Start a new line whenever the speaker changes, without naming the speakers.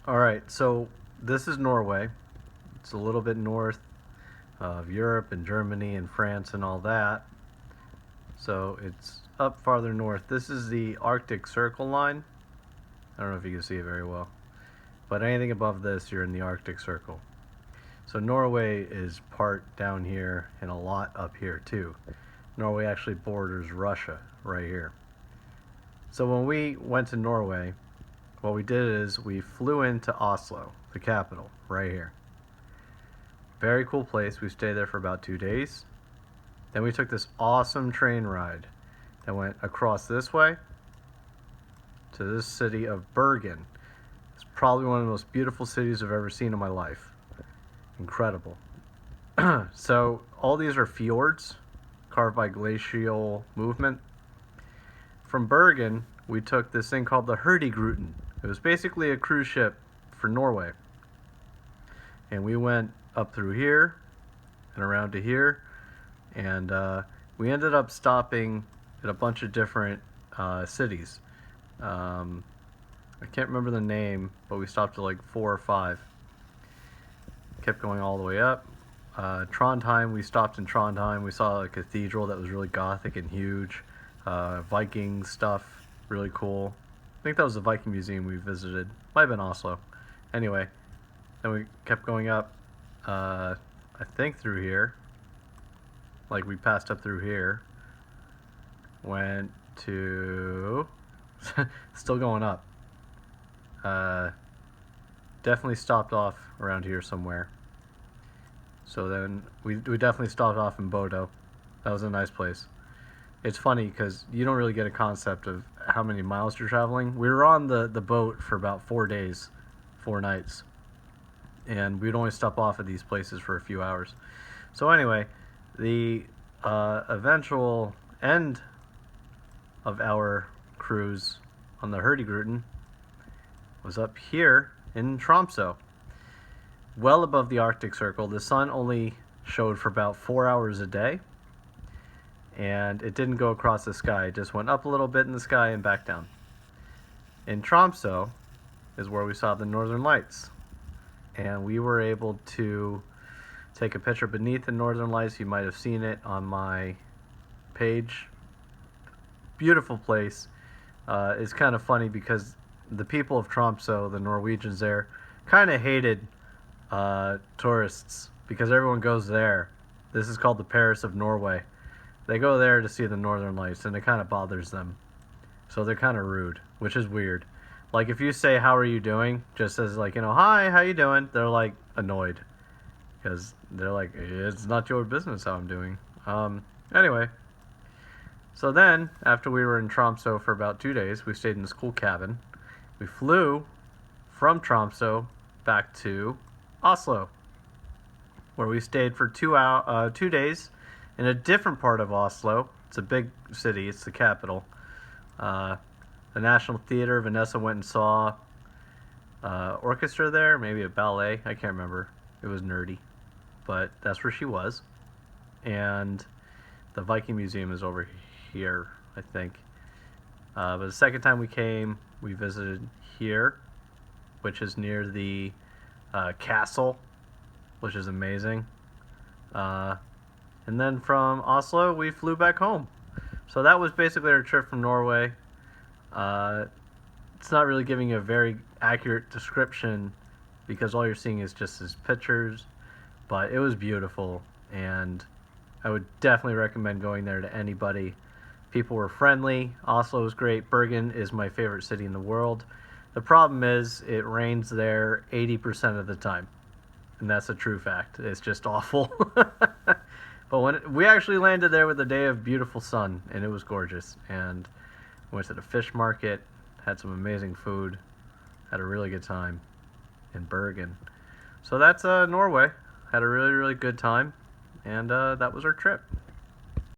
All right, so this is Norway. It's a little bit north of Europe and Germany and France and all that. So it's up farther north. This is the Arctic Circle line. I don't know if you can see it very well, but anything above this, you're in the Arctic Circle. So Norway is part down here and a lot up here too. Norway actually borders Russia right here. So when we went to Norway, what we did is we flew into Oslo, the capital, right here. Very cool place. We stayed there for about 2 days. Then we took this awesome train ride that went across this way to this city of Bergen. It's probably one of the most beautiful cities I've ever seen in my life. Incredible. So all these are fjords carved by glacial movement. From Bergen, we took this thing called the Hurtigruten. It was basically a cruise ship for Norway. And we went up through here and around to here. And we ended up stopping at a bunch of different cities. I can't remember the name, but we stopped at like 4 or 5. Kept going all the way up. Trondheim, we stopped in Trondheim. We saw a cathedral that was really gothic and huge. Viking stuff, really cool. I think that was the Viking museum we visited. Might have been Oslo. Anyway, then we kept going up, I think through here. Like we passed up through here. Went to... still going up. Definitely stopped off around here somewhere. So then we definitely stopped off in Bodo. That was a nice place. It's funny because you don't really get a concept of how many miles you're traveling. We were on the boat for about 4 days, 4 nights. And we'd only stop off at these places for a few hours. So anyway, the eventual end of our cruise on the Hurtigruten was up here in Tromsø, well above the Arctic Circle. The sun only showed for about 4 hours a day, and it didn't go across the sky. It just went up a little bit in the sky and back down. In Tromsø is where we saw the Northern Lights, and we were able to take a picture beneath the Northern Lights. You might have seen it on my page. Beautiful place. It's kind of funny because the people of Tromsø, the Norwegians there, kind of hated tourists because everyone goes there. This is called the Paris of Norway. They go there to see the Northern Lights, and it kind of bothers them. So they're kind of rude, which is weird. Like if you say, "How are you doing?" just as like, "Hi, how you doing?" They're like annoyed because they're like, "It's not your business how I'm doing." Anyway, so then after we were in Tromsø for about 2 days, we stayed in this cool cabin. We flew from Tromsø back to Oslo, where we stayed for 2 days in a different part of Oslo. It's a big city. It's the capital. The National Theater. Vanessa went and saw orchestra there, maybe a ballet. I can't remember. It was nerdy, but that's where she was. And the Viking Museum is over here, I think. But the second time we came, we visited here, which is near the castle, which is amazing. And then from Oslo, we flew back home. So that was basically our trip from Norway. It's not really giving you a very accurate description because all you're seeing is just his pictures, but it was beautiful, and I would definitely recommend going there to anybody. People were friendly. Oslo was great. Bergen is my favorite city in the world. The problem is it rains there 80% of the time, and that's a true fact. It's just awful. But when we actually landed there with a day of beautiful sun, and it was gorgeous, and went to the fish market, had some amazing food, had a really good time in Bergen. So that's Norway. Had a really, really good time, and that was our trip.